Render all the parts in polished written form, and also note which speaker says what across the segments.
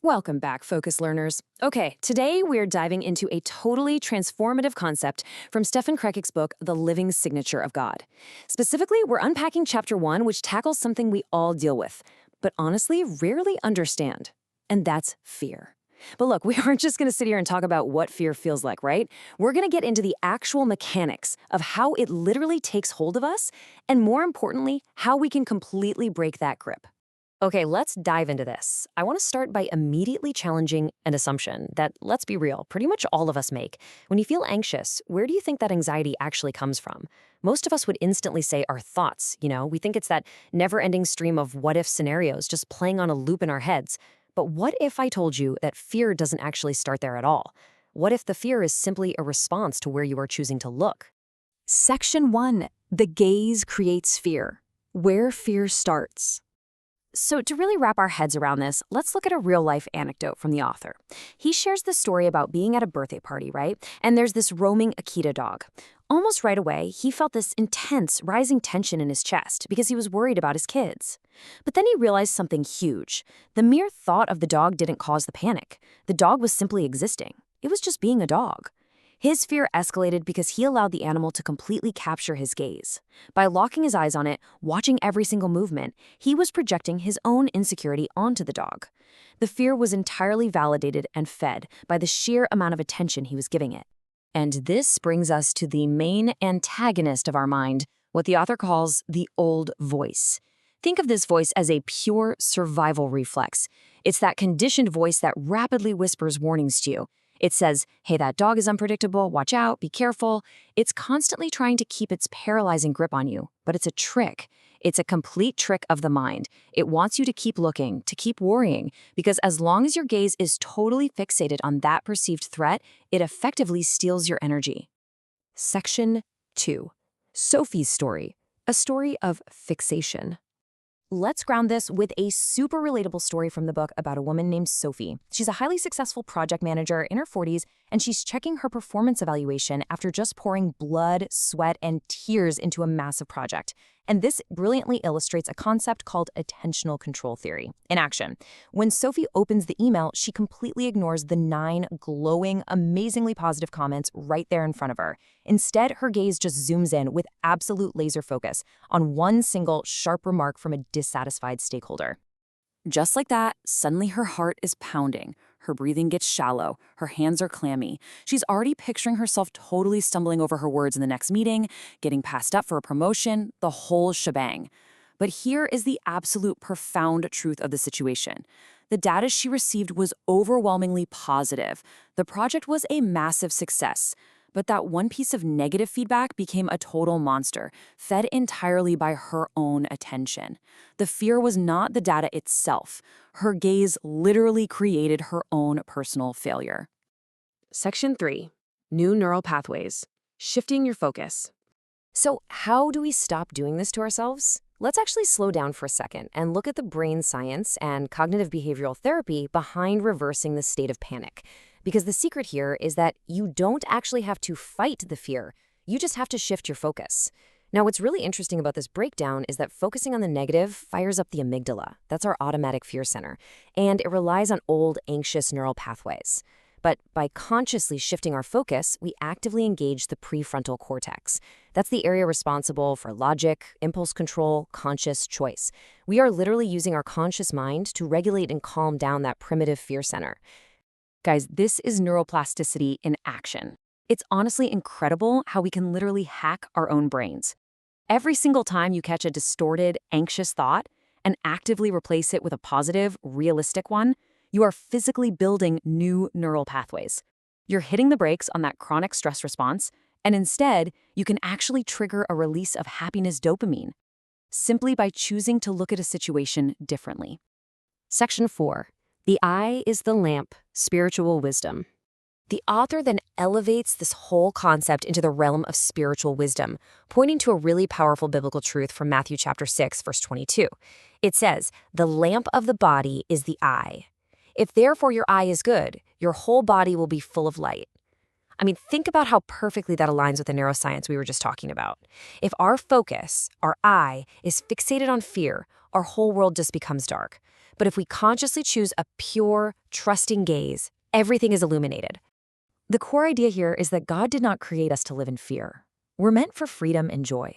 Speaker 1: Welcome back, Focus Learners. Okay, today we're diving into a totally transformative concept from Stephen Krekich's book, The Living Signature of God. Specifically, we're unpacking Chapter 1, which tackles something we all deal with, but honestly rarely understand, and that's fear. But look, we aren't just going to sit here and talk about what fear feels like, right? We're going to get into the actual mechanics of how it literally takes hold of us, and more importantly, how we can completely break that grip. Okay, let's dive into this. I want to start by immediately challenging an assumption that, let's be real, pretty much all of us make. When you feel anxious, where do you think that anxiety actually comes from? Most of us would instantly say our thoughts, we think it's that never-ending stream of what-if scenarios just playing on a loop in our heads. But what if I told you that fear doesn't actually start there at all? What if the fear is simply a response to where you are choosing to look?
Speaker 2: Section 1. The gaze creates fear. Where fear starts.
Speaker 1: So to really wrap our heads around this, let's look at a real-life anecdote from the author. He shares the story about being at a birthday party, right? And there's this roaming Akita dog. Almost right away, he felt this intense, rising tension in his chest because he was worried about his kids. But then he realized something huge. The mere thought of the dog didn't cause the panic. The dog was simply existing. It was just being a dog. His fear escalated because he allowed the animal to completely capture his gaze. By locking his eyes on it, watching every single movement, he was projecting his own insecurity onto the dog. The fear was entirely validated and fed by the sheer amount of attention he was giving it. And this brings us to the main antagonist of our mind, what the author calls the old voice. Think of this voice as a pure survival reflex. It's that conditioned voice that rapidly whispers warnings to you. It says, hey, that dog is unpredictable, watch out, be careful. It's constantly trying to keep its paralyzing grip on you, but it's a trick. It's a complete trick of the mind. It wants you to keep looking, to keep worrying, because as long as your gaze is totally fixated on that perceived threat, it effectively steals your energy. Section 2. Sophie's story, a story of fixation. Let's ground this with a super relatable story from the book about a woman named Sophie. She's a highly successful project manager in her 40s, and she's checking her performance evaluation after just pouring blood, sweat, and tears into a massive project. And this brilliantly illustrates a concept called attentional control theory in action. When Sophie opens the email, she completely ignores the 9 glowing, amazingly positive comments right there in front of her. Instead, her gaze just zooms in with absolute laser focus on one single sharp remark from a dissatisfied stakeholder. Just like that, suddenly her heart is pounding. Her breathing gets shallow. Her hands are clammy. She's already picturing herself totally stumbling over her words in the next meeting, getting passed up for a promotion, the whole shebang. But here is the absolute profound truth of the situation. The data she received was overwhelmingly positive. The project was a massive success. But that one piece of negative feedback became a total monster, fed entirely by her own attention. The fear was not the data itself. Her gaze literally created her own personal failure. Section 3. New neural pathways. Shifting your focus. So how do we stop doing this to ourselves? Let's actually slow down for a second and look at the brain science and cognitive behavioral therapy behind reversing the state of panic. Because the secret here is that you don't actually have to fight the fear. You just have to shift your focus. Now, what's really interesting about this breakdown is that focusing on the negative fires up the amygdala. That's our automatic fear center. And it relies on old, anxious neural pathways. But by consciously shifting our focus, we actively engage the prefrontal cortex. That's the area responsible for logic, impulse control, conscious choice. We are literally using our conscious mind to regulate and calm down that primitive fear center. Guys, this is neuroplasticity in action. It's honestly incredible how we can literally hack our own brains. Every single time you catch a distorted, anxious thought and actively replace it with a positive, realistic one, you are physically building new neural pathways. You're hitting the brakes on that chronic stress response, and instead, you can actually trigger a release of happiness dopamine, simply by choosing to look at a situation differently. Section 4. The eye is the lamp, spiritual wisdom. The author then elevates this whole concept into the realm of spiritual wisdom, pointing to a really powerful biblical truth from Matthew chapter 6, verse 22. It says, "The lamp of the body is the eye. If therefore your eye is good, your whole body will be full of light." I mean, think about how perfectly that aligns with the neuroscience we were just talking about. If our focus, our eye, is fixated on fear, our whole world just becomes dark. But if we consciously choose a pure, trusting gaze, everything is illuminated. The core idea here is that God did not create us to live in fear. We're meant for freedom and joy.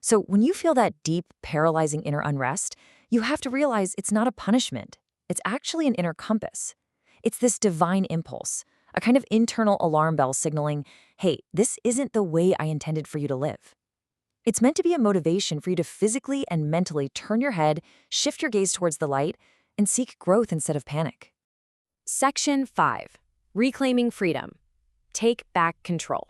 Speaker 1: So when you feel that deep, paralyzing inner unrest, you have to realize it's not a punishment. It's actually an inner compass. It's this divine impulse, a kind of internal alarm bell signaling, hey, this isn't the way I intended for you to live. It's meant to be a motivation for you to physically and mentally turn your head, shift your gaze towards the light, and seek growth instead of panic. Section 5. Reclaiming freedom. Take back control.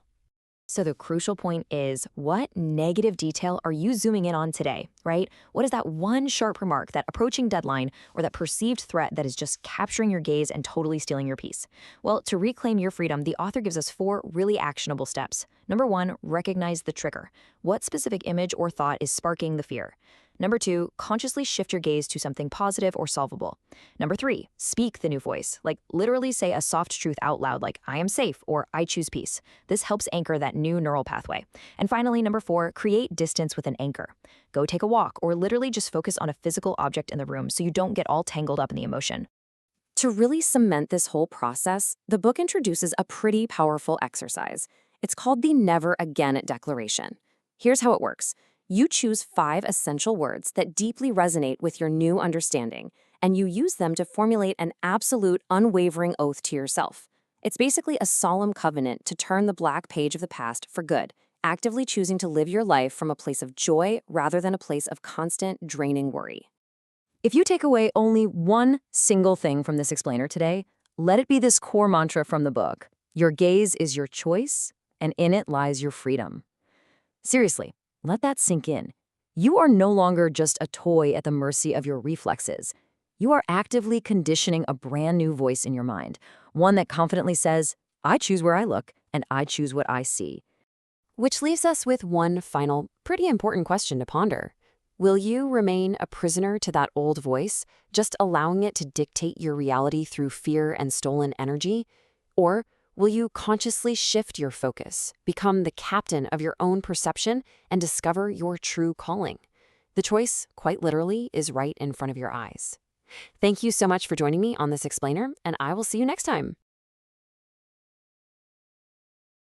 Speaker 1: So the crucial point is, what negative detail are you zooming in on today, right? What is that one sharp remark, that approaching deadline, or that perceived threat that is just capturing your gaze and totally stealing your peace? Well, to reclaim your freedom, the author gives us 4 really actionable steps. Number 1, recognize the trigger. What specific image or thought is sparking the fear? Number 2, consciously shift your gaze to something positive or solvable. Number 3, speak the new voice, like literally say a soft truth out loud like, I am safe or I choose peace. This helps anchor that new neural pathway. And finally, number 4, create distance with an anchor. Go take a walk or literally just focus on a physical object in the room so you don't get all tangled up in the emotion. To really cement this whole process, the book introduces a pretty powerful exercise. It's called the Never Again Declaration. Here's how it works. You choose 5 essential words that deeply resonate with your new understanding, and you use them to formulate an absolute, unwavering oath to yourself. It's basically a solemn covenant to turn the black page of the past for good, actively choosing to live your life from a place of joy rather than a place of constant, draining worry. If you take away only one single thing from this explainer today, let it be this core mantra from the book. Your gaze is your choice, and in it lies your freedom. Seriously. Let that sink in. You are no longer just a toy at the mercy of your reflexes. You are actively conditioning a brand new voice in your mind, one that confidently says, I choose where I look, and I choose what I see. Which leaves us with one final, pretty important question to ponder. Will you remain a prisoner to that old voice, just allowing it to dictate your reality through fear and stolen energy? Or will you consciously shift your focus, become the captain of your own perception, and discover your true calling? The choice, quite literally, is right in front of your eyes. Thank you so much for joining me on this explainer, and I will see you next time.